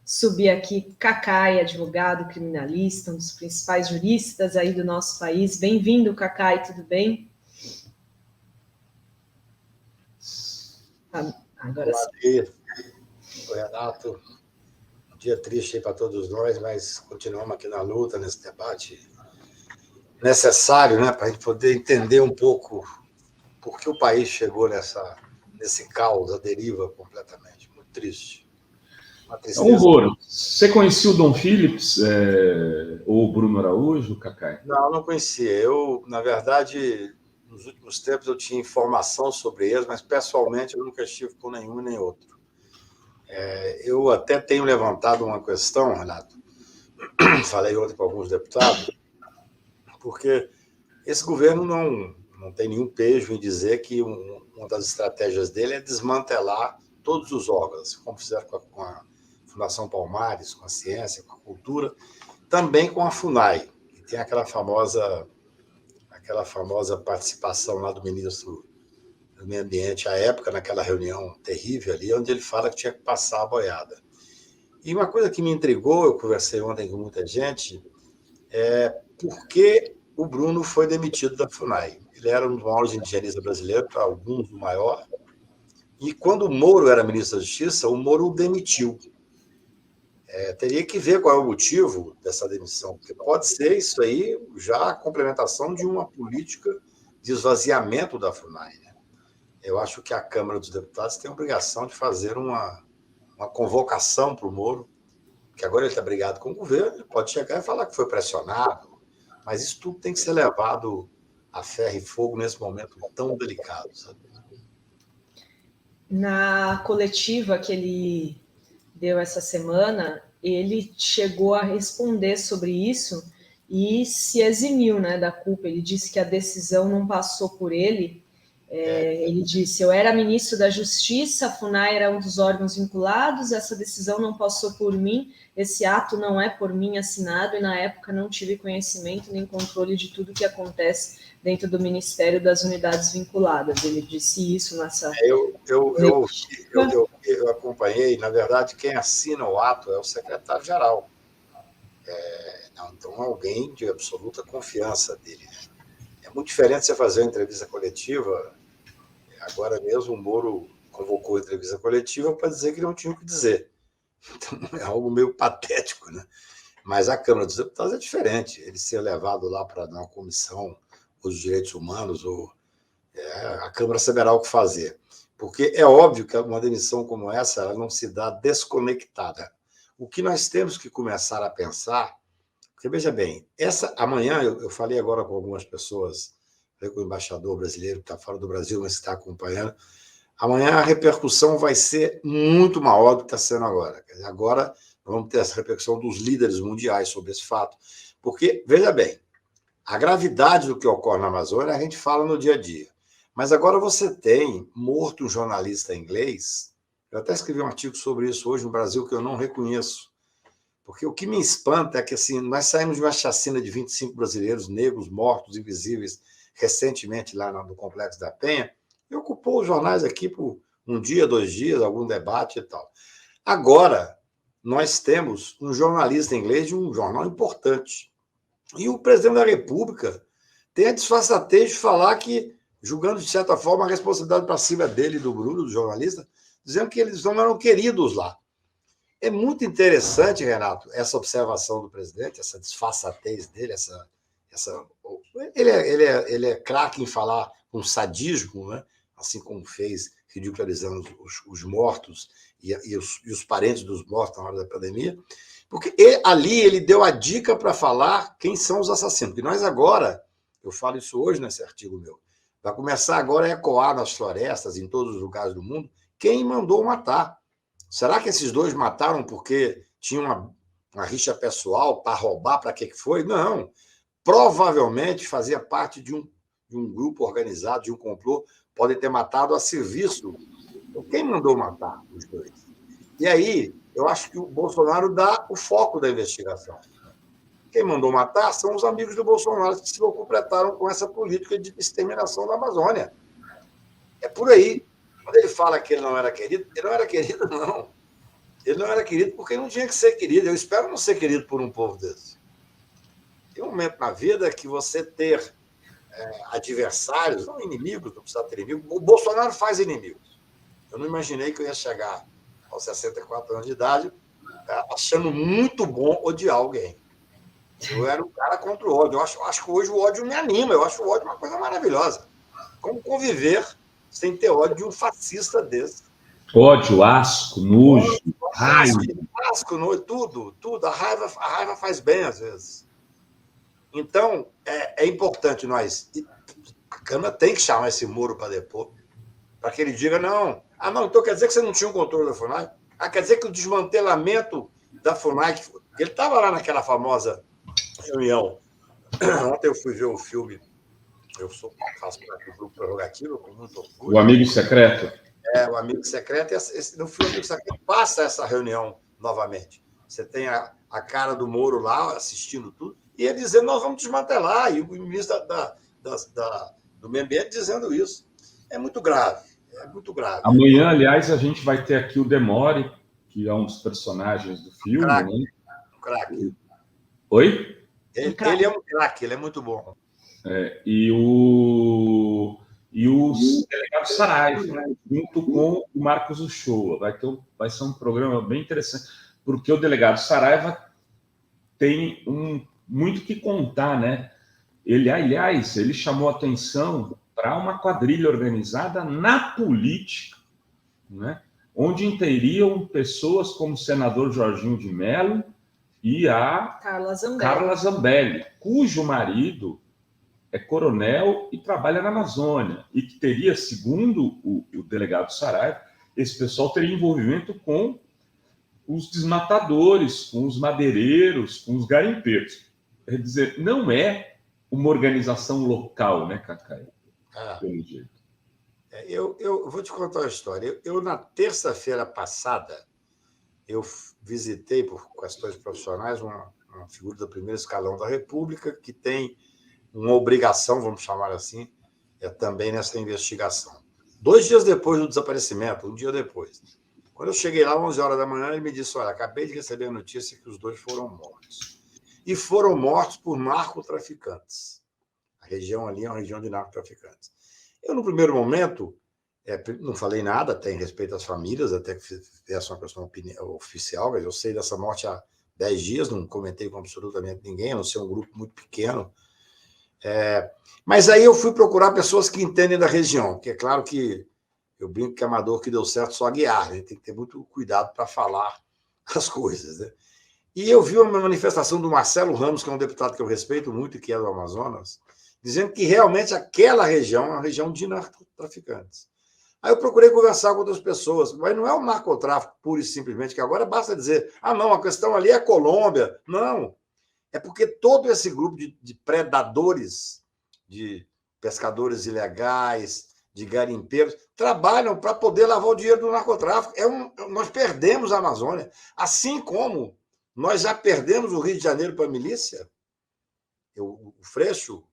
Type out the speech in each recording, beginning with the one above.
subir aqui Cacai, advogado criminalista, um dos principais juristas aí do nosso país. Bem-vindo, Cacai, tudo bem? Agora olá, sim. Oi, Renato. Um dia triste para todos nós, mas continuamos aqui na luta, nesse debate necessário, né, para a gente poder entender um pouco por que o país chegou nesse caos, a deriva completamente. Muito triste. Uma tristeza. Moro, você conhecia o Dom Phillips ou o Bruno Araújo, Cacai? Não conhecia. Eu, na verdade, nos últimos tempos eu tinha informação sobre eles, mas pessoalmente eu nunca estive com nenhum nem outro. Eu até tenho levantado uma questão, Renato, falei ontem com alguns deputados, porque esse governo não tem nenhum pejo em dizer que uma das estratégias dele é desmantelar todos os órgãos, como fizeram com a Fundação Palmares, com a ciência, com a cultura, também com a FUNAI, que tem aquela famosa participação lá do ministro do Meio Ambiente à época, naquela reunião terrível ali, onde ele fala que tinha que passar a boiada. E uma coisa que me intrigou, eu conversei ontem com muita gente, é por que o Bruno foi demitido da FUNAI. Ele era um dos maiores indigenistas brasileiros, para alguns o maior, e quando o Moro era ministro da Justiça, o Moro o demitiu. Teria que ver qual é o motivo dessa demissão, porque pode ser isso aí já a complementação de uma política de esvaziamento da FUNAI. Né? Eu acho que a Câmara dos Deputados tem a obrigação de fazer uma convocação para o Moro, que agora ele está brigado com o governo, ele pode chegar e falar que foi pressionado, mas isso tudo tem que ser levado a ferro e fogo nesse momento tão delicado. Sabe? Na coletiva que ele deu essa semana, ele chegou a responder sobre isso e se eximiu, né, da culpa. Ele disse que a decisão não passou por ele. Ele disse, eu era ministro da Justiça, a FUNAI era um dos órgãos vinculados, essa decisão não passou por mim, esse ato não é por mim assinado, e na época não tive conhecimento nem controle de tudo que acontece dentro do Ministério das Unidades Vinculadas. Ele disse isso nessa... Eu acompanhei, na verdade, quem assina o ato é o secretário-geral. Então, alguém de absoluta confiança dele. É muito diferente você fazer uma entrevista coletiva. Agora mesmo o Moro convocou a entrevista coletiva para dizer que não tinha o que dizer. Então, é algo meio patético, né? Mas a Câmara dos Deputados é diferente. Ele ser levado lá para uma comissão dos direitos humanos, a Câmara saberá o que fazer. Porque é óbvio que uma demissão como essa ela não se dá desconectada. O que nós temos que começar a pensar, porque veja bem, amanhã eu falei agora com algumas pessoas, falei com o embaixador brasileiro que está fora do Brasil, mas está acompanhando. Amanhã a repercussão vai ser muito maior do que está sendo agora. Quer dizer, agora vamos ter essa repercussão dos líderes mundiais sobre esse fato. Porque, veja bem, a gravidade do que ocorre na Amazônia a gente fala no dia a dia. Mas agora você tem morto um jornalista inglês. Eu até escrevi um artigo sobre isso hoje no Brasil que eu não reconheço. Porque o que me espanta é que assim, nós saímos de uma chacina de 25 brasileiros negros mortos, invisíveis, recentemente lá no Complexo da Penha, e ocupou os jornais aqui por um dia, 2 dias, algum debate e tal. Agora, nós temos um jornalista inglês de um jornal importante. E o presidente da República tem a disfarçatez de falar que, julgando de certa forma a responsabilidade para cima dele, do Bruno, do jornalista, dizendo que eles não eram queridos lá. É muito interessante, Renato, essa observação do presidente, essa disfarçatez dele, ele é craque em falar com sadismo, né? Assim como fez, ridicularizando os mortos e os parentes dos mortos na hora da pandemia, porque ali ele deu a dica para falar quem são os assassinos. Porque nós agora, eu falo isso hoje nesse artigo meu, vai começar agora a ecoar nas florestas, em todos os lugares do mundo, quem mandou matar. Será que esses dois mataram porque tinham uma rixa pessoal para roubar, para que foi? Não. Provavelmente fazia parte de um grupo organizado, de um complô, podem ter matado a serviço. Então, quem mandou matar os dois? E aí, eu acho que o Bolsonaro dá o foco da investigação. Quem mandou matar são os amigos do Bolsonaro que se completaram com essa política de exterminação da Amazônia. É por aí. Quando ele fala que ele não era querido, não. Ele não era querido porque não tinha que ser querido. Eu espero não ser querido por um povo desse. Tem um momento na vida que você ter adversários, não inimigos, não precisa ter inimigos. O Bolsonaro faz inimigos. Eu não imaginei que eu ia chegar aos 64 anos de idade achando muito bom odiar alguém. Eu era um cara contra o ódio. Eu acho que hoje o ódio me anima. Eu acho o ódio uma coisa maravilhosa. Como conviver sem ter ódio de um fascista desse? Ódio, asco, nojo, raiva. Asco, nojo, tudo. A raiva faz bem, às vezes. Então, é importante nós... A Câmara tem que chamar esse Moro para depor, para que ele diga, não, então quer dizer que você não tinha o controle da FUNAI? Quer dizer que o desmantelamento da FUNAI... Ele estava lá naquela famosa reunião. Ontem eu fui ver o filme, faço parte do grupo Prerrogativa, com muito orgulho. O Amigo Secreto? O Amigo Secreto. No filme Amigo Secreto passa essa reunião novamente. Você tem a cara do Moro lá, assistindo tudo, e ele dizendo, nós vamos desmantelar, e o ministro do Meio Ambiente dizendo isso. É muito grave, Amanhã, aliás, a gente vai ter aqui o Demore, que é um dos personagens do filme. Um craque. Oi? Ele é um craque, ele é muito bom. E o delegado Saraiva, né, junto com o Marcos Uchoa. Vai ser um programa bem interessante, porque o delegado Saraiva tem muito que contar, né? Ele chamou atenção para uma quadrilha organizada na política, né? Onde teriam pessoas como o senador Jorginho de Mello e a Carla Zambelli, cujo marido é coronel e trabalha na Amazônia, e que teria, segundo o delegado Saraiva, esse pessoal teria envolvimento com os desmatadores, com os madeireiros, com os garimpeiros. Quer dizer, não é uma organização local, né, Cacai? Pelo jeito. Eu vou te contar uma história. Eu na terça-feira passada, eu visitei, por questões profissionais, uma figura do primeiro escalão da República que tem uma obrigação, vamos chamar assim, também nessa investigação. 2 dias depois do desaparecimento, um dia depois. Quando eu cheguei lá, 11 horas da manhã, ele me disse, olha, acabei de receber a notícia que os 2 foram mortos. E foram mortos por narcotraficantes. A região ali é uma região de narcotraficantes. Eu, no primeiro momento, não falei nada, até em respeito às famílias, até que essa é uma questão oficial, mas eu sei dessa morte há 10 dias, não comentei com absolutamente ninguém, a não ser um grupo muito pequeno. Mas aí eu fui procurar pessoas que entendem da região, que é claro que eu brinco que amador que deu certo só guiar, né? Tem que ter muito cuidado para falar as coisas, né? E eu vi uma manifestação do Marcelo Ramos, que é um deputado que eu respeito muito e que é do Amazonas, dizendo que realmente aquela região é uma região de narcotraficantes. Aí eu procurei conversar com outras pessoas, mas não é o narcotráfico pura e simplesmente, que agora basta dizer, não, a questão ali é a Colômbia. Não, é porque todo esse grupo de predadores, de pescadores ilegais, de garimpeiros, trabalham para poder lavar o dinheiro do narcotráfico. Nós perdemos a Amazônia, assim como nós já perdemos o Rio de Janeiro para a milícia. O Freixo,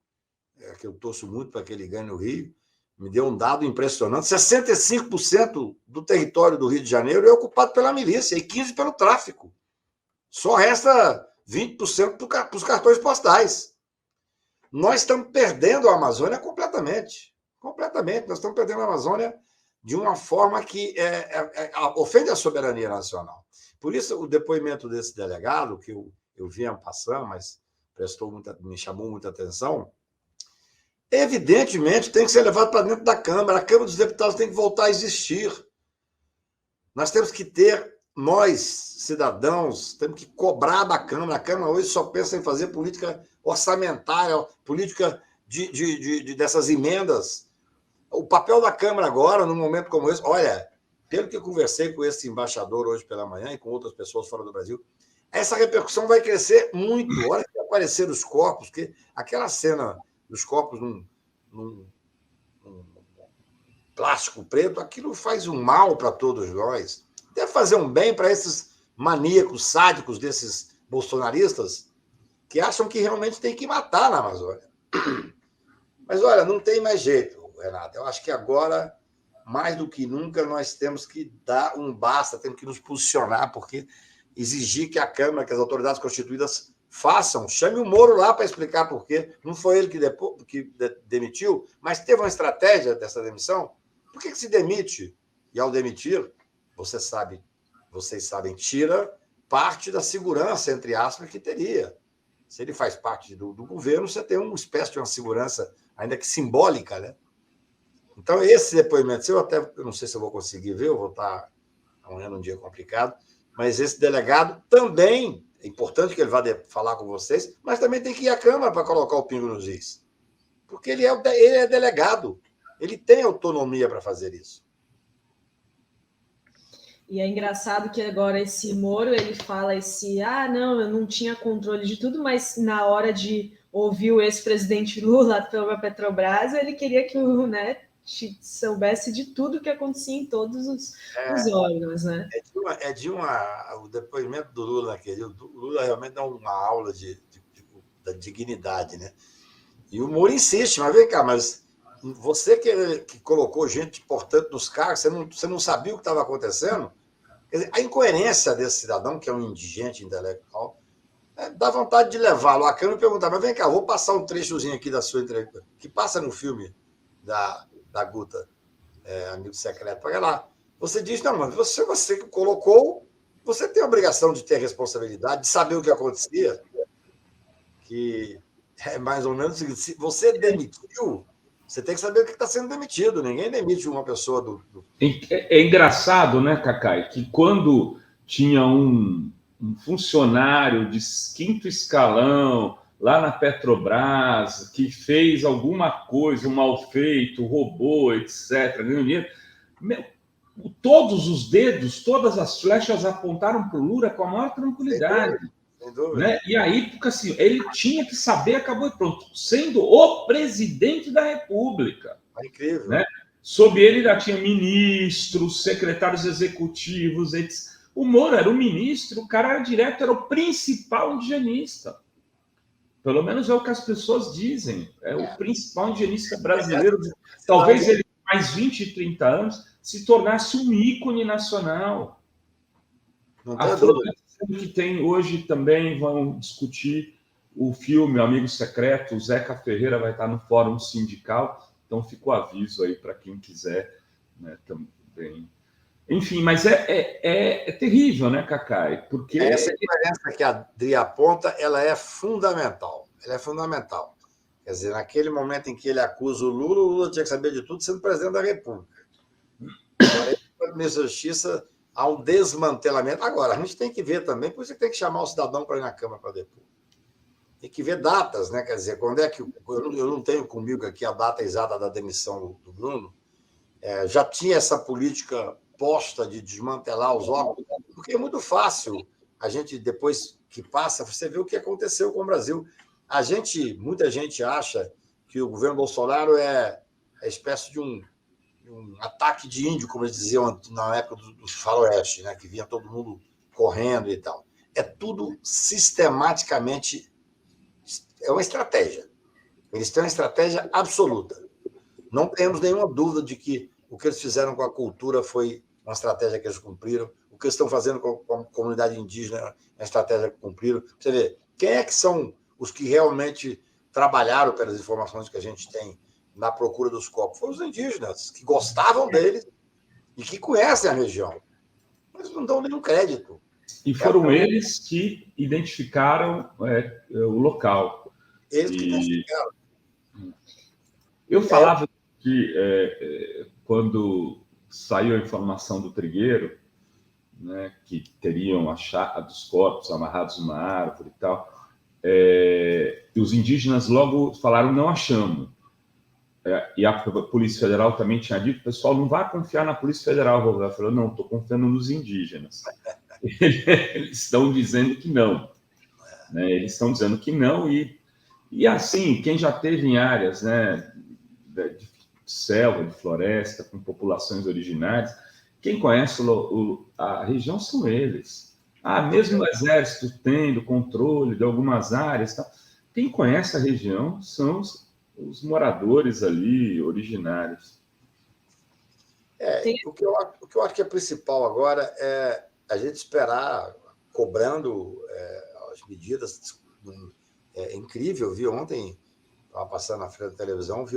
que eu torço muito para que ele ganhe no Rio, me deu um dado impressionante, 65% do território do Rio de Janeiro é ocupado pela milícia e 15% pelo tráfico. Só resta 20% para os cartões postais. Nós estamos perdendo a Amazônia completamente. Completamente. Nós estamos perdendo a Amazônia de uma forma que ofende a soberania nacional. Por isso, o depoimento desse delegado, que eu vinha passando, mas me chamou muita atenção, evidentemente tem que ser levado para dentro da Câmara. A Câmara dos Deputados tem que voltar a existir. Nós temos que ter, nós, cidadãos, temos que cobrar da Câmara. A Câmara hoje só pensa em fazer política orçamentária, política dessas emendas. O papel da Câmara agora, num momento como esse, olha, pelo que eu conversei com esse embaixador hoje pela manhã e com outras pessoas fora do Brasil, essa repercussão vai crescer muito. Olha que aparecer os corpos, que aquela cena dos corpos num plástico preto, aquilo faz um mal para todos nós. Deve fazer um bem para esses maníacos, sádicos desses bolsonaristas que acham que realmente tem que matar na Amazônia. Mas, olha, não tem mais jeito, Renato. Eu acho que agora mais do que nunca, nós temos que dar um basta, temos que nos posicionar, porque exigir que a Câmara, que as autoridades constituídas façam, chame o Moro lá para explicar por quê. Não foi ele que demitiu, mas teve uma estratégia dessa demissão. Por que se demite? E ao demitir, vocês sabem, tira parte da segurança, entre aspas, que teria. Se ele faz parte do governo, você tem uma espécie de uma segurança, ainda que simbólica, né? Então, esse depoimento, eu não sei se eu vou conseguir ver, eu vou estar amanhã num dia complicado, mas esse delegado também, é importante que ele vá falar com vocês, mas também tem que ir à Câmara para colocar o pingo nos is. Porque ele é delegado, ele tem autonomia para fazer isso. E é engraçado que agora esse Moro, ele fala não, eu não tinha controle de tudo, mas na hora de ouvir o ex-presidente Lula pela Petrobras, ele queria que o soubesse de tudo que acontecia em todos os órgãos, né? O depoimento do Lula naquele. O Lula realmente dá uma aula da dignidade, né? E o Moro insiste, mas vem cá, mas você que colocou gente importante nos cargos, você não sabia o que estava acontecendo? Quer dizer, a incoerência desse cidadão, que é um indigente intelectual, dá vontade de levá-lo à Câmara e perguntar, mas vem cá, vou passar um trechozinho aqui da sua entrevista, que passa no filme da Guta, Amigo Secreto, para lá. Você diz, não, mas você que colocou, você tem a obrigação de ter responsabilidade, de saber o que acontecia, que é mais ou menos o seguinte, se você demitiu, você tem que saber o que está sendo demitido. Ninguém demite uma pessoa do... É engraçado, né, Cacai, que quando tinha um funcionário de 5º escalão lá na Petrobras que fez alguma coisa, um mal feito, roubou, etc., ganhou dinheiro, todos os dedos, todas as flechas apontaram para o Lula com a maior tranquilidade. Sem dúvida. Né? E aí, porque assim, ele tinha que saber, acabou e pronto, sendo o presidente da República. É incrível. Né? Sob ele já tinha ministros, secretários executivos, etc. O Moro era o ministro, o cara era direto, era o principal indigenista. Pelo menos é o que as pessoas dizem. É o principal indigenista brasileiro. Talvez ele, com mais 20, 30 anos, se tornasse um ícone nacional. Não tem dúvida. Que tem hoje também vão discutir o filme Amigo Secreto. O Zeca Ferreira vai estar no Fórum Sindical, então fica o aviso aí para quem quiser, né, também. Enfim, mas é terrível, né, Cacai? Porque essa diferença que a Adri aponta, ela é fundamental. Ela é fundamental. Quer dizer, naquele momento em que ele acusa o Lula tinha que saber de tudo sendo presidente da República. Agora, o ministro da Justiça, há um desmantelamento. Agora, a gente tem que ver também, por isso que tem que chamar o cidadão para ir na Câmara para depor. Tem que ver datas, né? Quer dizer, quando é que. Eu não tenho comigo aqui a data exata da demissão do Bruno. Já tinha essa política posta de desmantelar os órgãos, porque é muito fácil a gente, depois que passa, você vê o que aconteceu com o Brasil. Muita gente acha que o governo Bolsonaro é espécie de um ataque de índio, como eles diziam na época dos faroeste, né? Que vinha todo mundo correndo e tal. É tudo sistematicamente... É uma estratégia. Eles têm uma estratégia absoluta. Não temos nenhuma dúvida de que o que eles fizeram com a cultura foi uma estratégia que eles cumpriram. O que eles estão fazendo com a comunidade indígena é uma estratégia que cumpriram. Você vê, quem é que são os que realmente trabalharam pelas informações que a gente tem na procura dos corpos? Foram os indígenas, que gostavam deles e que conhecem a região. Mas não dão nenhum crédito. E foram eles que identificaram o local. Eles que identificaram. Eu falava que quando saiu a informação do Trigueiro, né, que teriam achado os corpos amarrados numa árvore e tal, os indígenas logo falaram, não achamos. E a Polícia Federal também tinha dito, pessoal, não vai confiar na Polícia Federal. O Roberto falou, não, estou confiando nos indígenas. Eles estão dizendo que não. Né? Eles estão dizendo que não. E assim, quem já teve em áreas, né, de selva, de floresta, com populações originárias, quem conhece a região são eles. Mesmo o Exército tendo controle de algumas áreas, tá? Quem conhece a região são os moradores ali, originários. O que eu acho que é principal agora é a gente esperar, cobrando as medidas. É incrível, eu vi ontem, estava passando na frente da televisão, vi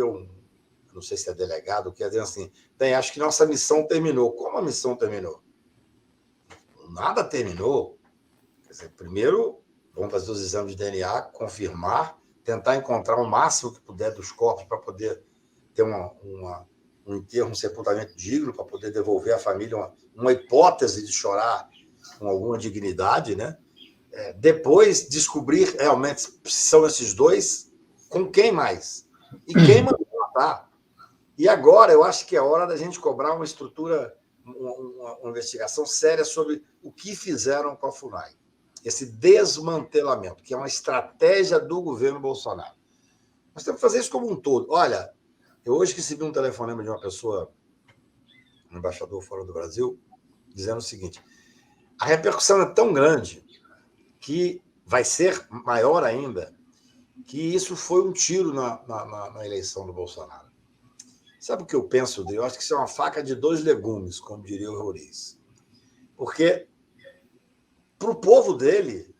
não sei se é delegado, que é dizendo assim, acho que nossa missão terminou. Como a missão terminou? Nada terminou. Quer dizer, primeiro, vamos fazer os exames de DNA, confirmar, tentar encontrar o máximo que puder dos corpos para poder ter um enterro, um sepultamento digno, para poder devolver à família uma hipótese de chorar com alguma dignidade, né? Depois, descobrir realmente se são esses dois, com quem mais? E quem mandou matar? E agora, eu acho que é hora da gente cobrar uma estrutura, uma investigação séria sobre o que fizeram com a FUNAI. Esse desmantelamento, que é uma estratégia do governo Bolsonaro. Nós temos que fazer isso como um todo. Olha, eu hoje recebi um telefonema de uma pessoa, um embaixador fora do Brasil, dizendo o seguinte: a repercussão é tão grande que vai ser maior ainda, que isso foi um tiro na eleição do Bolsonaro. Sabe o que eu penso dele? Eu acho que isso é uma faca de dois legumes, como diria o Roriz. Porque, para o povo dele,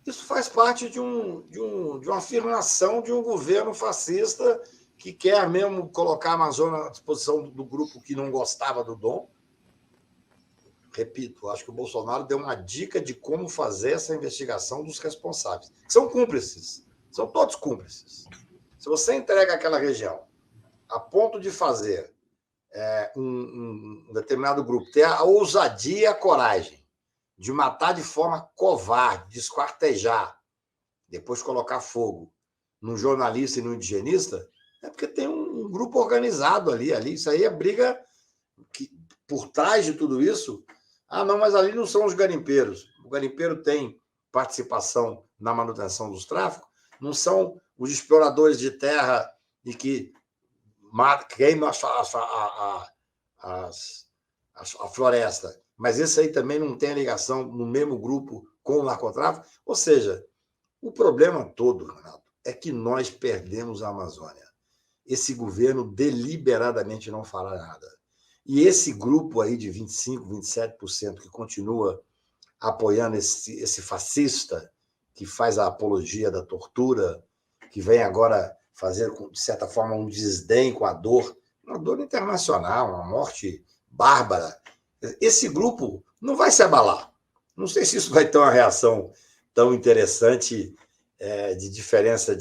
isso faz parte de uma afirmação de um governo fascista que quer mesmo colocar a Amazônia à disposição do grupo que não gostava do Dom. Repito, acho que o Bolsonaro deu uma dica de como fazer essa investigação dos responsáveis. São cúmplices, são todos cúmplices. Se você entrega aquela região a ponto de fazer um determinado grupo ter a ousadia e a coragem de matar de forma covarde, de esquartejar, depois colocar fogo num jornalista e num indigenista, é porque tem um grupo organizado ali. Isso aí é briga que, por trás de tudo isso. Não, mas ali não são os garimpeiros. O garimpeiro tem participação na manutenção dos tráficos, não são os exploradores de terra e que queimam a floresta. Mas esse aí também não tem ligação no mesmo grupo com o narcotráfico. Ou seja, o problema todo, Renato, é que nós perdemos a Amazônia. Esse governo deliberadamente não fará nada. E esse grupo aí de 25%, 27% que continua apoiando esse fascista que faz a apologia da tortura, que vem agora fazer, de certa forma, um desdém com a dor, uma dor internacional, uma morte bárbara. Esse grupo não vai se abalar. Não sei se isso vai ter uma reação tão interessante de diferença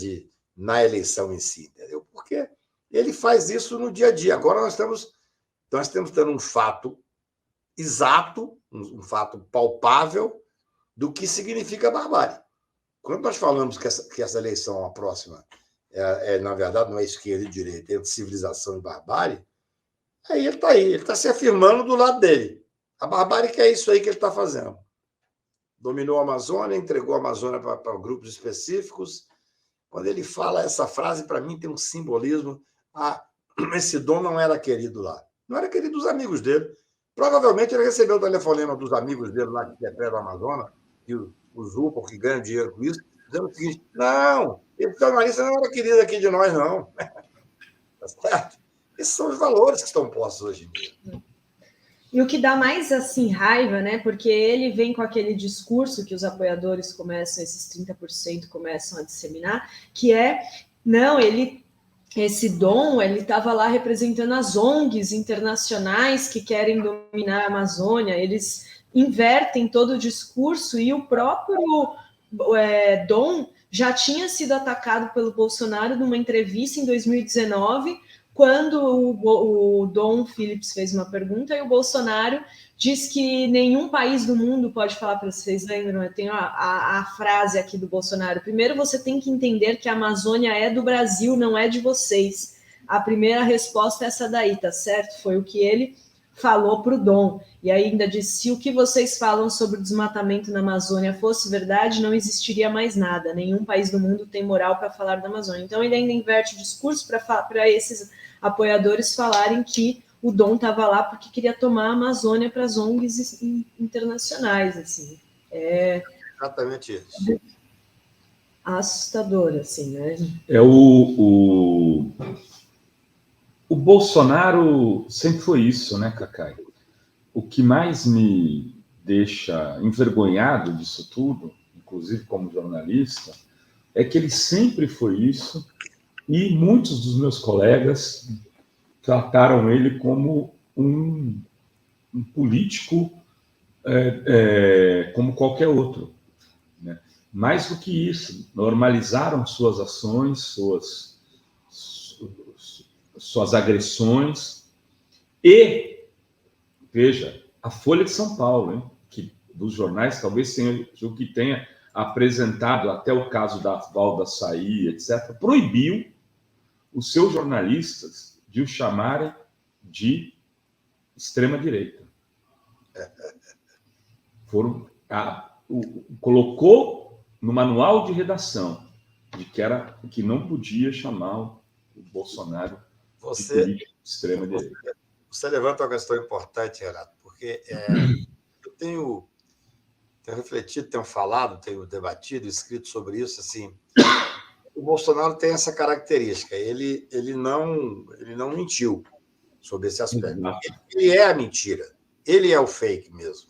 na eleição em si, entendeu? Porque ele faz isso no dia a dia. Agora nós temos tendo um fato exato, um fato palpável do que significa barbárie. Quando nós falamos que essa eleição, a próxima, na verdade, não é esquerda e direita, é entre civilização e barbárie, aí, ele está se afirmando do lado dele. A barbárie que é isso aí que ele está fazendo. Dominou a Amazônia, entregou a Amazônia para grupos específicos. Quando ele fala essa frase, para mim tem um simbolismo. Esse Dom não era querido lá. Não era querido dos amigos dele. Provavelmente ele recebeu o telefonema dos amigos dele lá, que é perto da Amazônia, que os UPA, que ganham dinheiro com isso, dizendo o seguinte: não, esse jornalista não era querido aqui de nós, não. Tá certo? Esses são os valores que estão postos hoje em dia. E o que dá mais assim raiva, né? Porque ele vem com aquele discurso que os apoiadores esses 30% começam a disseminar, que não, esse Dom, ele estava lá representando as ONGs internacionais que querem dominar a Amazônia. Eles invertem todo o discurso e o próprio Dom já tinha sido atacado pelo Bolsonaro numa entrevista em 2019, quando o Dom Phillips fez uma pergunta e o Bolsonaro diz que nenhum país do mundo pode falar para vocês, lembram? Eu tenho a frase aqui do Bolsonaro: primeiro você tem que entender que a Amazônia é do Brasil, não é de vocês. A primeira resposta é essa daí, tá certo? Foi o que ele falou para o Dom. E ainda disse: se o que vocês falam sobre o desmatamento na Amazônia fosse verdade, não existiria mais nada. Nenhum país do mundo tem moral para falar da Amazônia. Então ele ainda inverte o discurso para esses apoiadores falarem que o Dom estava lá porque queria tomar a Amazônia para as ONGs internacionais. Assim. Exatamente isso. Assustador, assim, né? O Bolsonaro sempre foi isso, né, Cacai? O que mais me deixa envergonhado disso tudo, inclusive como jornalista, é que ele sempre foi isso e muitos dos meus colegas trataram ele como um político como qualquer outro, né? Mais do que isso, normalizaram suas ações, suas agressões e, veja, a Folha de São Paulo, hein, que dos jornais talvez seja o que tenha apresentado até o caso da Valda Açaí, etc., proibiu os seus jornalistas de o chamarem de extrema-direita. Colocou no manual de redação de que não podia chamar o Bolsonaro de político de extrema-direita. Você levanta uma questão importante, Renato, porque eu tenho refletido, tenho falado, tenho debatido, escrito sobre isso. Assim, o Bolsonaro tem essa característica, ele não mentiu sobre esse aspecto. Ele é a mentira, ele é o fake mesmo.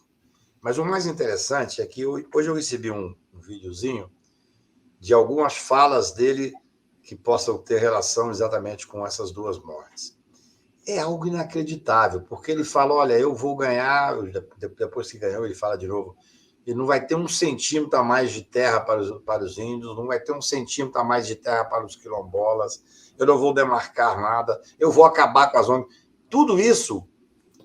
Mas o mais interessante é que hoje eu recebi um videozinho de algumas falas dele que possam ter relação exatamente com essas duas mortes. É algo inacreditável, porque ele fala, olha, eu vou ganhar, depois que ganhou, ele fala de novo, e não vai ter 1 centímetro a mais de terra para os índios, não vai ter 1 centímetro a mais de terra para os quilombolas, eu não vou demarcar nada, eu vou acabar com as ONGs. Tudo isso,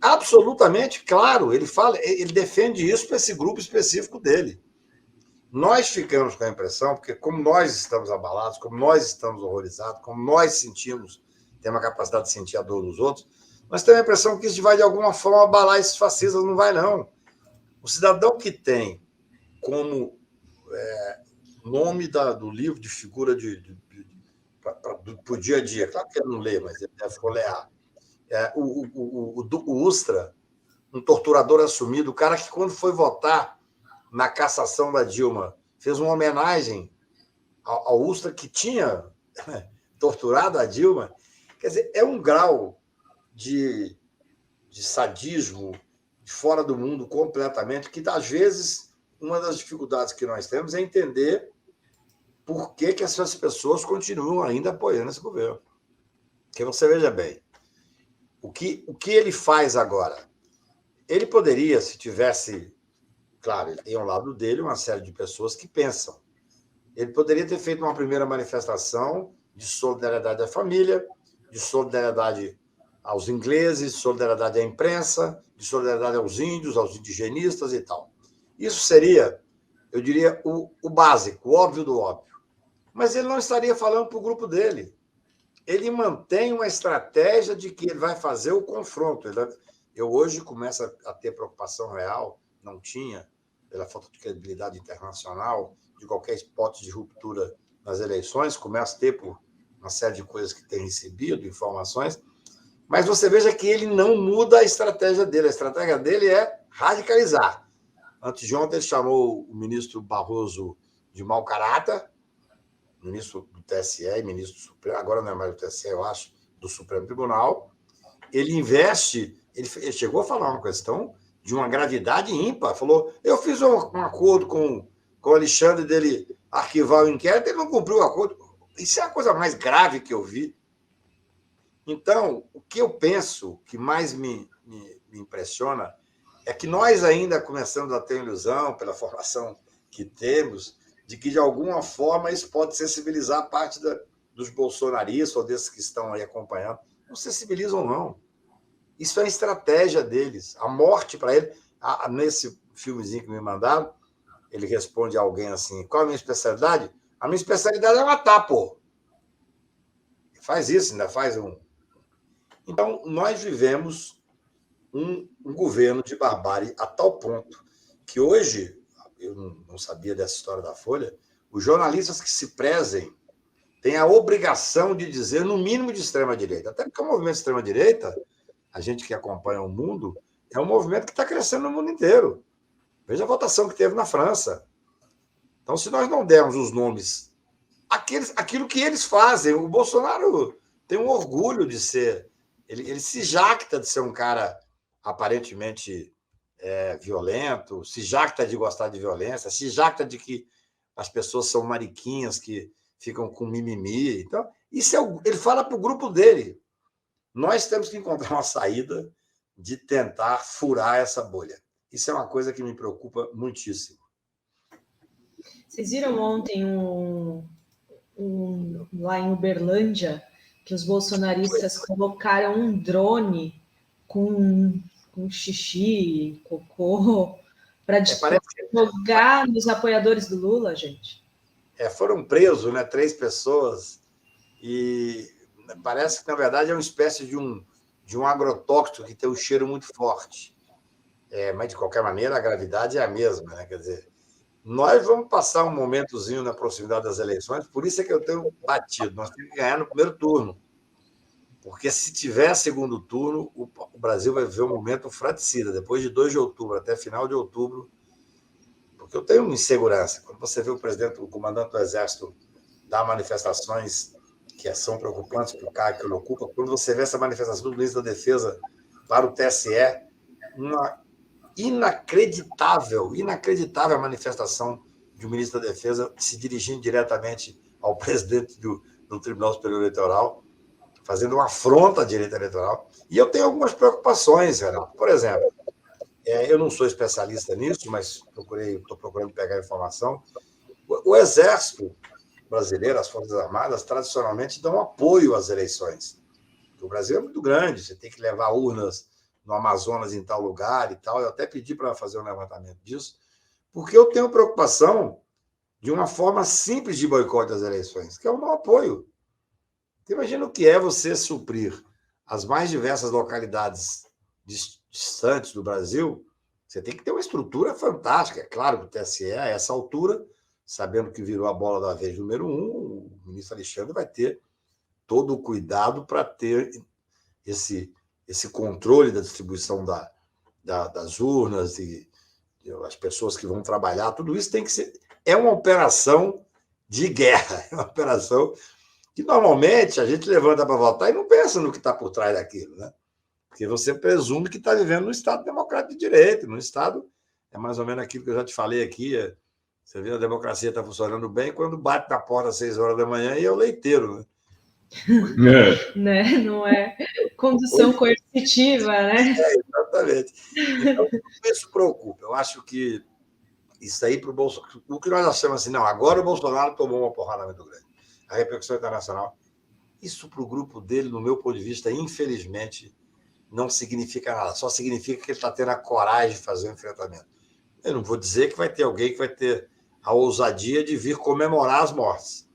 absolutamente claro, ele defende isso para esse grupo específico dele. Nós ficamos com a impressão, porque como nós estamos abalados, como nós estamos horrorizados, como nós sentimos, temos a capacidade de sentir a dor dos outros, nós temos a impressão que isso vai, de alguma forma, abalar esses fascistas. Não vai, não. O cidadão que tem como nome do livro de figura para o dia a dia, claro que ele não lê, mas ele deve folhear, o Ustra, um torturador assumido, o cara que, quando foi votar na cassação da Dilma, fez uma homenagem ao Ustra, que tinha torturado a Dilma. Quer dizer, é um grau de sadismo fora do mundo completamente, que, às vezes, uma das dificuldades que nós temos é entender por que essas pessoas continuam ainda apoiando esse governo. Porque você veja bem, o que ele faz agora? Ele poderia, se tivesse... Claro, ele tem ao lado dele uma série de pessoas que pensam. Ele poderia ter feito uma primeira manifestação de solidariedade à família, de solidariedade aos ingleses, de solidariedade à imprensa, de solidariedade aos índios, aos indigenistas e tal. Isso seria, eu diria, o básico, o óbvio do óbvio. Mas ele não estaria falando para o grupo dele. Ele mantém uma estratégia de que ele vai fazer o confronto. Eu hoje começo a ter preocupação real, não tinha, pela falta de credibilidade internacional, de qualquer hipótese de ruptura nas eleições, começo a ter por uma série de coisas que tem recebido, informações, mas você veja que ele não muda a estratégia dele. A estratégia dele é radicalizar. Antes de ontem, ele chamou o ministro Barroso de mau caráter, ministro do TSE e ministro do Supremo, agora não é mais do TSE, eu acho, do Supremo Tribunal. Ele investe, ele chegou a falar uma questão de uma gravidade ímpar. Falou, eu fiz um acordo com o Alexandre dele arquivar o inquérito, ele não cumpriu o acordo. Isso é a coisa mais grave que eu vi. Então, o que eu penso que mais me impressiona é que nós ainda começamos a ter ilusão, pela formação que temos, de que, de alguma forma, isso pode sensibilizar parte dos bolsonaristas ou desses que estão aí acompanhando. Não sensibilizam, não. Isso é a estratégia deles. A morte para ele... Nesse filmezinho que me mandaram, ele responde a alguém assim, qual é a minha especialidade? A minha especialidade é matar, pô. Faz isso, ainda faz um... Então, nós vivemos um governo de barbárie a tal ponto que hoje, eu não sabia dessa história da Folha, os jornalistas que se prezem têm a obrigação de dizer, no mínimo, de extrema-direita. Até porque o movimento de extrema-direita, a gente que acompanha o mundo, é um movimento que está crescendo no mundo inteiro. Veja a votação que teve na França. Então, se nós não dermos os nomes, aquilo que eles fazem, o Bolsonaro tem um orgulho de ser Ele se jacta de ser um cara aparentemente violento, se jacta de gostar de violência, se jacta de que as pessoas são mariquinhas que ficam com mimimi. Então, isso ele fala para o grupo dele. Nós temos que encontrar uma saída de tentar furar essa bolha. Isso é uma coisa que me preocupa muitíssimo. Vocês viram ontem lá em Uberlândia que os bolsonaristas colocaram um drone com xixi, cocô, para jogar nos apoiadores do Lula, gente? Foram presos, né, 3 pessoas, e parece que, na verdade, é uma espécie de um agrotóxico que tem um cheiro muito forte. Mas, de qualquer maneira, a gravidade é a mesma, né? Quer dizer, nós vamos passar um momentozinho na proximidade das eleições, por isso é que eu tenho batido. Nós temos que ganhar no primeiro turno, porque se tiver segundo turno, o Brasil vai viver um momento fratricida, depois de 2 de outubro até final de outubro, porque eu tenho uma insegurança. Quando você vê o comandante do Exército dar manifestações que são preocupantes para o cargo que ele ocupa, quando você vê essa manifestação do ministro da Defesa para o TSE, uma inacreditável manifestação de um ministro da Defesa se dirigindo diretamente ao presidente do Tribunal Superior Eleitoral, fazendo uma afronta à direita eleitoral. E eu tenho algumas preocupações, Renato. Por exemplo, eu não sou especialista nisso, mas estou procurando pegar informação. O Exército brasileiro, as Forças Armadas, tradicionalmente dão apoio às eleições. O Brasil é muito grande, você tem que levar urnas no Amazonas, em tal lugar e tal. Eu até pedi para fazer um levantamento disso, porque eu tenho preocupação de uma forma simples de boicote das eleições, que é o não apoio. Você imagina o que é você suprir as mais diversas localidades distantes do Brasil? Você tem que ter uma estrutura fantástica. É claro que o TSE, a essa altura, sabendo que virou a bola da vez número 1, o ministro Alexandre vai ter todo o cuidado para ter esse controle da distribuição das urnas e as pessoas que vão trabalhar. Tudo isso tem que ser... É uma operação de guerra, é uma operação que normalmente a gente levanta para votar e não pensa no que está por trás daquilo, né? Porque você presume que está vivendo num Estado democrático de direito, num Estado... É mais ou menos aquilo que eu já te falei aqui. Você vê, a democracia está funcionando bem quando bate na porta às 6 horas da manhã e é o leiteiro, né? Né? Não é condução coercitiva, né? Exatamente. Então, isso preocupa. Eu acho que isso aí para o Bolsonaro... O que nós achamos assim, não, agora o Bolsonaro tomou uma porrada muito grande. A repercussão internacional. Isso para o grupo dele, no meu ponto de vista, infelizmente, não significa nada. Só significa que ele está tendo a coragem de fazer o enfrentamento. Eu não vou dizer que vai ter alguém que vai ter a ousadia de vir comemorar as mortes.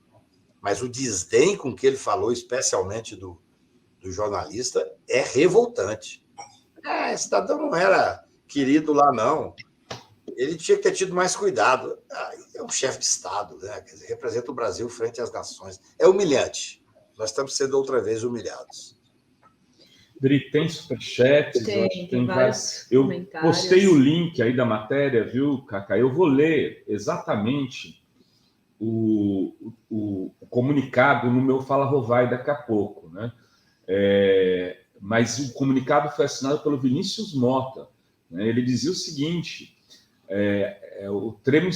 Mas o desdém com que ele falou, especialmente do jornalista, é revoltante. Esse cidadão não era querido lá, não. Ele tinha que ter tido mais cuidado. É um chefe de Estado, né? Quer dizer, representa o Brasil frente às nações. É humilhante. Nós estamos sendo outra vez humilhados. Dri, tem superchats? Tem vários eu comentários. Postei o link aí da matéria, viu, Cacá? Eu vou ler exatamente o comunicado no meu Fala Rovai daqui a pouco, né? Mas o comunicado foi assinado pelo Vinícius Mota, né? Ele dizia o seguinte: o Tremo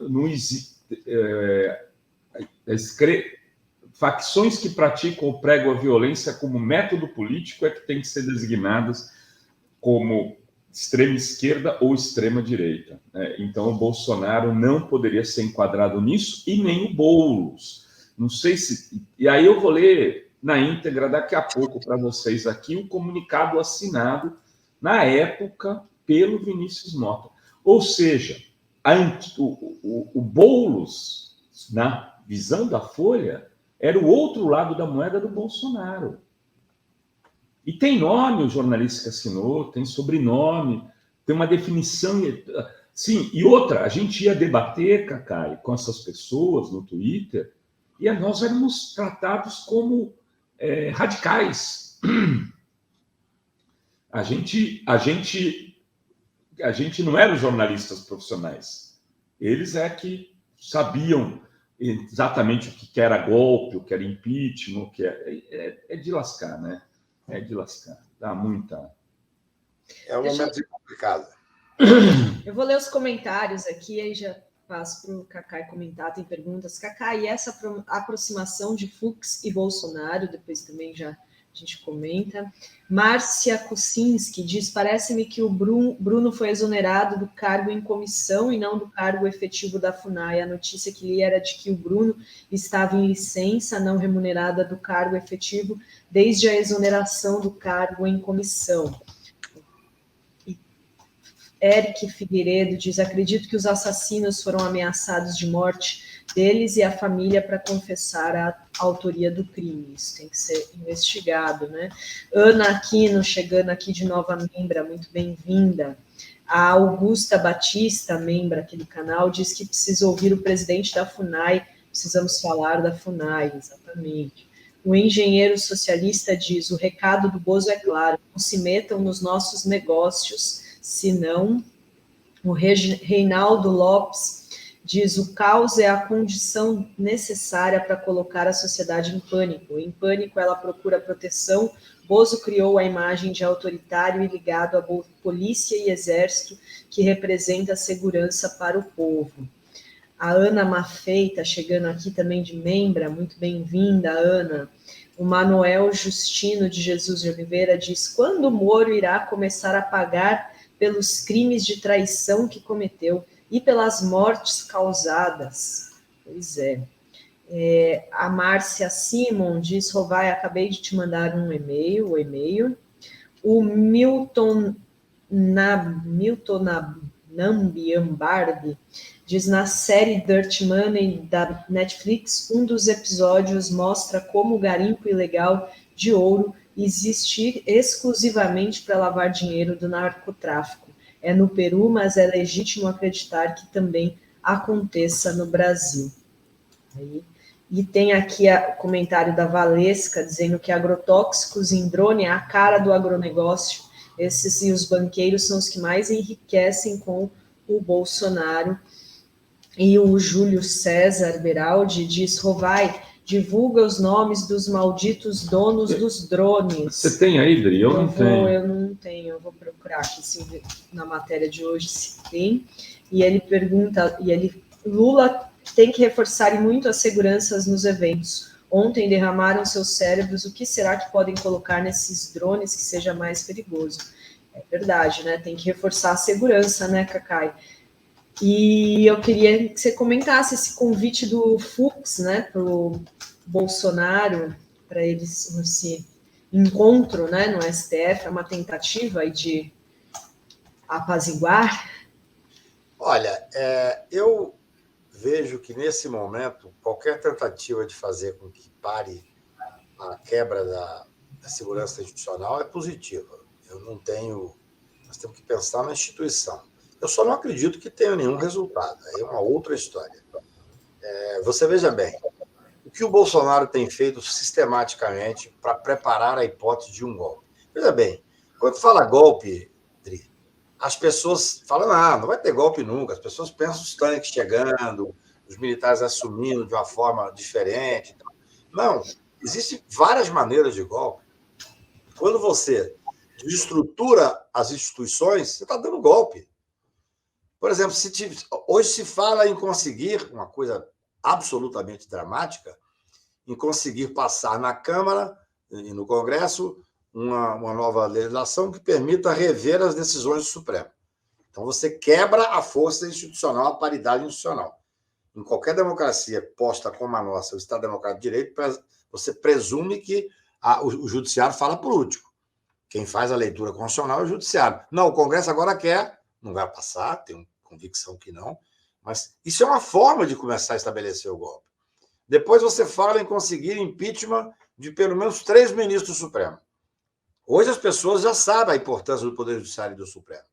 não existe. Facções que praticam ou pregam a violência como método político é que tem que ser designadas como extrema esquerda ou extrema direita, né? Então, o Bolsonaro não poderia ser enquadrado nisso e nem o Boulos. Não sei se... E aí eu vou ler na íntegra daqui a pouco para vocês aqui o comunicado assinado na época pelo Vinícius Mota. Ou seja, o Boulos, na visão da Folha, era o outro lado da moeda do Bolsonaro. E tem nome o jornalista que assinou, tem sobrenome, tem uma definição. Sim, e outra, a gente ia debater, Cacai, com essas pessoas no Twitter, e nós éramos tratados como radicais. A gente não era os jornalistas profissionais. Eles que sabiam exatamente o que era golpe, o que era impeachment, o que é de lascar, né? É de lascar. Dá muita... É um momento complicado. Eu vou ler os comentários aqui, aí já passo para o Cacai comentar, tem perguntas. Cacai, e essa aproximação de Fux e Bolsonaro, depois também já a gente comenta. Márcia Kucinski diz, parece-me que o Bruno foi exonerado do cargo em comissão e não do cargo efetivo da FUNAI. A notícia que li era de que o Bruno estava em licença não remunerada do cargo efetivo desde a exoneração do cargo em comissão. Eric Figueiredo diz, acredito que os assassinos foram ameaçados de morte deles e a família para confessar a autoria do crime. Isso tem que ser investigado, né? Ana Aquino, chegando aqui de nova membra, muito bem-vinda. A Augusta Batista, membro aqui do canal, diz que precisa ouvir o presidente da FUNAI, precisamos falar da FUNAI, exatamente. O engenheiro socialista diz, o recado do Bozo é claro, não se metam nos nossos negócios, senão. O Reinaldo Lopes diz, o caos é a condição necessária para colocar a sociedade em pânico. Em pânico, ela procura proteção. Bozo criou a imagem de autoritário e ligado à polícia e exército, que representa a segurança para o povo. A Ana Maffei está chegando aqui também de membra, muito bem-vinda, Ana. O Manuel Justino de Jesus de Oliveira diz, quando o Moro irá começar a pagar pelos crimes de traição que cometeu e pelas mortes causadas? Pois é. A Márcia Simon diz, Rovai, acabei de te mandar um e-mail, O Milton Nambiambardi diz, na série Dirt Money da Netflix, um dos episódios mostra como o garimpo ilegal de ouro existe exclusivamente para lavar dinheiro do narcotráfico. É no Peru, mas é legítimo acreditar que também aconteça no Brasil. E tem aqui o comentário da Valesca, dizendo que agrotóxicos em drone é a cara do agronegócio. Esses e os banqueiros são os que mais enriquecem com o Bolsonaro. E o Júlio César Beraldi diz, Rovai, divulga os nomes dos malditos donos dos drones. Você tem aí, Dri? Eu não tenho. Eu não tenho, eu vou procurar aqui na matéria de hoje se tem. E ele pergunta, Lula tem que reforçar muito as seguranças nos eventos. Ontem derramaram seus cérebros, o que será que podem colocar nesses drones que seja mais perigoso? É verdade, né? Tem que reforçar a segurança, né, Cacai? E eu queria que você comentasse esse convite do Fux, né, para o Bolsonaro, para eles, esse encontro, né, no STF, é uma tentativa aí de apaziguar? Olha, eu vejo que nesse momento, qualquer tentativa de fazer com que pare a quebra da segurança institucional é positiva. Nós temos que pensar na instituição. Eu só não acredito que tenha nenhum resultado. Aí é uma outra história. Você veja bem, o que o Bolsonaro tem feito sistematicamente para preparar a hipótese de um golpe. Veja bem, quando fala golpe, Dri, as pessoas falam, não vai ter golpe nunca. As pessoas pensam os tanques chegando, os militares assumindo de uma forma diferente. Não, existem várias maneiras de golpe. Quando você desestrutura as instituições, você está dando golpe. Por exemplo, hoje se fala em conseguir, uma coisa absolutamente dramática, em conseguir passar na Câmara e no Congresso uma nova legislação que permita rever as decisões do Supremo. Então, você quebra a força institucional, a paridade institucional. Em qualquer democracia posta como a nossa, o Estado Democrático de Direito, você presume que o Judiciário fala por último. Quem faz a leitura constitucional é o Judiciário. Não, o Congresso agora quer, não vai passar, tenho convicção que não, mas isso é uma forma de começar a estabelecer o golpe. Depois você fala em conseguir impeachment de pelo menos 3 ministros do Supremo. Hoje as pessoas já sabem a importância do Poder Judiciário e do Supremo.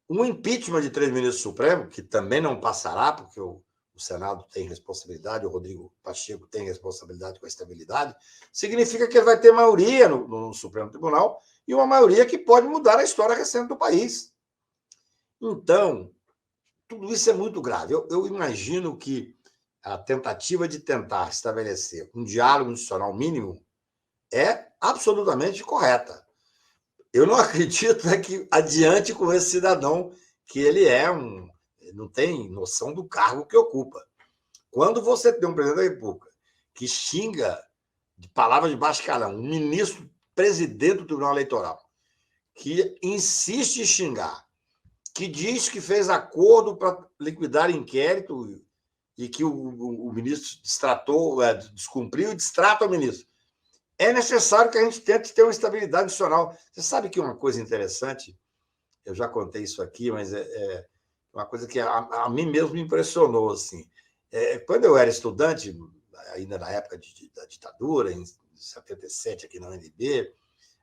Um impeachment de 3 ministros do Supremo, que também não passará, porque o Senado tem responsabilidade, o Rodrigo Pacheco tem responsabilidade com a estabilidade, significa que ele vai ter maioria no Supremo Tribunal e uma maioria que pode mudar a história recente do país. Então, tudo isso é muito grave. Eu imagino que a tentativa de tentar estabelecer um diálogo institucional mínimo é absolutamente correta. Eu não acredito que adiante com esse cidadão que ele não tem noção do cargo que ocupa. Quando você tem um presidente da República que xinga de palavras de baixo calão um ministro presidente do Tribunal Eleitoral, que insiste em xingar, que diz que fez acordo para liquidar inquérito e que o ministro descumpriu e distrata o ministro. É necessário que a gente tente ter uma estabilidade institucional. Você sabe que uma coisa interessante, eu já contei isso aqui, mas é uma coisa que a mim mesmo me impressionou. Assim. Quando eu era estudante, ainda na época da ditadura, em 77, aqui na UNB,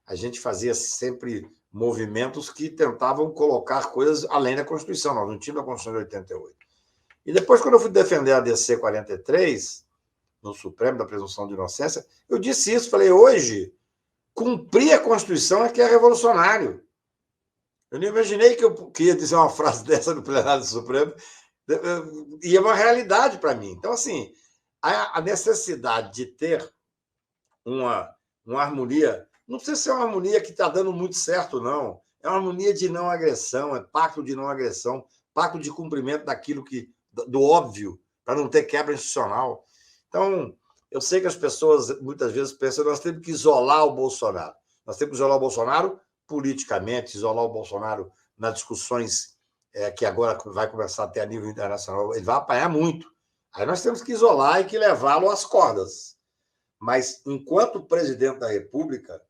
a gente fazia sempre movimentos que tentavam colocar coisas além da Constituição. Nós não tínhamos a Constituição de 88. E depois, quando eu fui defender a DC 43, no Supremo, da presunção de inocência, eu disse isso, falei, hoje, cumprir a Constituição é que é revolucionário. Eu não imaginei que eu ia dizer uma frase dessa no plenário do Supremo, e é uma realidade para mim. Então, assim, a necessidade de ter uma harmonia, não precisa ser uma harmonia que está dando muito certo, não. É uma harmonia de não agressão, é pacto de não agressão, pacto de cumprimento do óbvio, para não ter quebra institucional. Então, eu sei que as pessoas muitas vezes pensam que nós temos que isolar o Bolsonaro. Nós temos que isolar o Bolsonaro politicamente, isolar o Bolsonaro nas discussões que agora vai começar a ter a nível internacional. Ele vai apanhar muito. Aí nós temos que isolar e que levá-lo às cordas. Mas, enquanto presidente da República,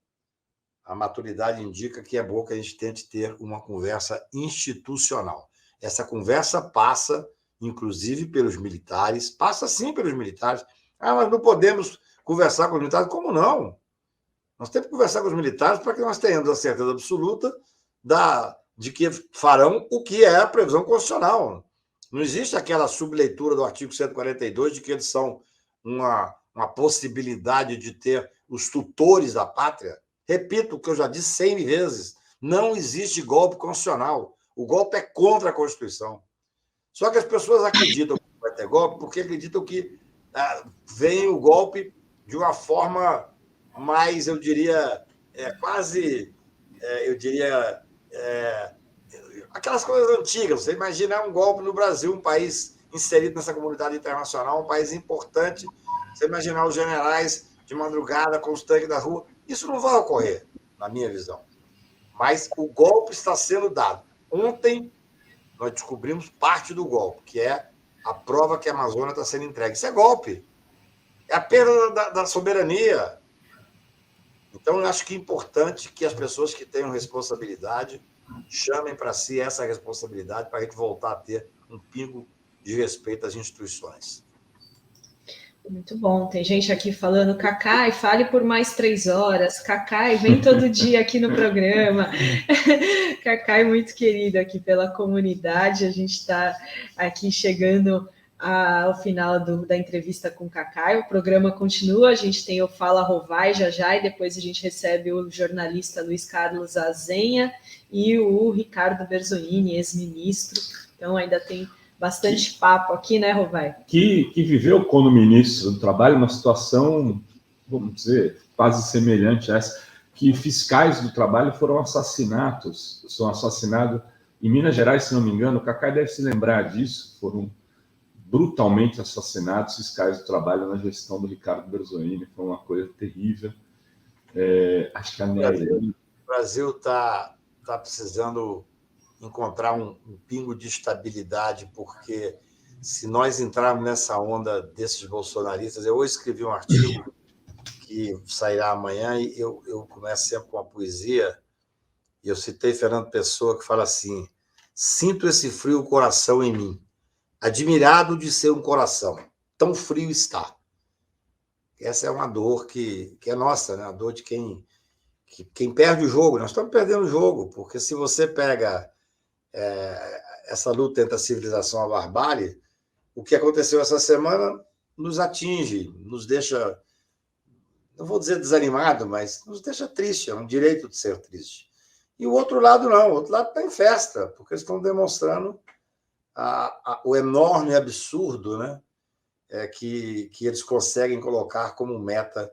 a maturidade indica que é bom que a gente tente ter uma conversa institucional. Essa conversa passa, inclusive, pelos militares, passa sim pelos militares. Mas não podemos conversar com os militares? Como não? Nós temos que conversar com os militares para que nós tenhamos a certeza absoluta de que farão o que é a previsão constitucional. Não existe aquela subleitura do artigo 142 de que eles são uma possibilidade de ter os tutores da pátria. Repito o que eu já disse 100 vezes, não existe golpe constitucional. O golpe é contra a Constituição. Só que as pessoas acreditam que vai ter golpe porque acreditam que vem o golpe de uma forma mais, eu diria, aquelas coisas antigas. Você imagina um golpe no Brasil, um país inserido nessa comunidade internacional, um país importante. Você imaginar os generais de madrugada com os tanques da rua. Isso não vai ocorrer, na minha visão. Mas o golpe está sendo dado. Ontem, nós descobrimos parte do golpe, que é a prova que a Amazônia está sendo entregue. Isso é golpe. É a perda da soberania. Então, eu acho que é importante que as pessoas que tenham responsabilidade chamem para si essa responsabilidade para a gente voltar a ter um pingo de respeito às instituições. Muito bom. Tem gente aqui falando, Cacai, fale por mais 3 horas. Cacai, vem todo dia aqui no programa. Cacai, muito querido aqui pela comunidade. A gente está aqui chegando ao final da entrevista com o Cacai. O programa continua. A gente tem o Fala Rovai já, e depois a gente recebe o jornalista Luiz Carlos Azenha e o Ricardo Berzolini, ex-ministro. Então, ainda tem bastante papo aqui, né, Rovai? Que viveu como ministro do Trabalho uma situação, vamos dizer, quase semelhante a essa, que fiscais do trabalho são assassinados em Minas Gerais, se não me engano. O Cacai deve se lembrar disso, foram brutalmente assassinados fiscais do trabalho na gestão do Ricardo Berzolini. Foi uma coisa terrível. Acho que o Brasil está precisando encontrar um pingo de estabilidade, porque se nós entrarmos nessa onda desses bolsonaristas... Eu hoje escrevi um artigo que sairá amanhã, e eu começo sempre com uma poesia, e eu citei Fernando Pessoa, que fala assim: sinto esse frio coração em mim, admirado de ser um coração, tão frio está. Essa é uma dor que é nossa, né? A dor de quem perde o jogo. Nós estamos perdendo o jogo, porque se você pega essa luta entre a civilização e a barbárie, o que aconteceu essa semana nos atinge, nos deixa, não vou dizer desanimado, mas nos deixa triste, é um direito de ser triste. E o outro lado não, o outro lado está em festa, porque eles estão demonstrando o enorme absurdo, né, que eles conseguem colocar como meta,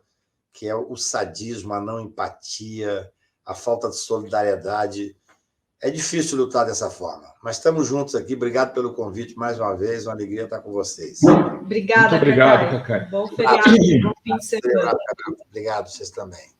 que é o sadismo, a não empatia, a falta de solidariedade. É difícil lutar dessa forma, mas estamos juntos aqui. Obrigado pelo convite mais uma vez, uma alegria estar com vocês. Obrigada, Muito obrigado, Cacai. Cacai. Bom feriado, bom fim de semana. Obrigado, vocês também.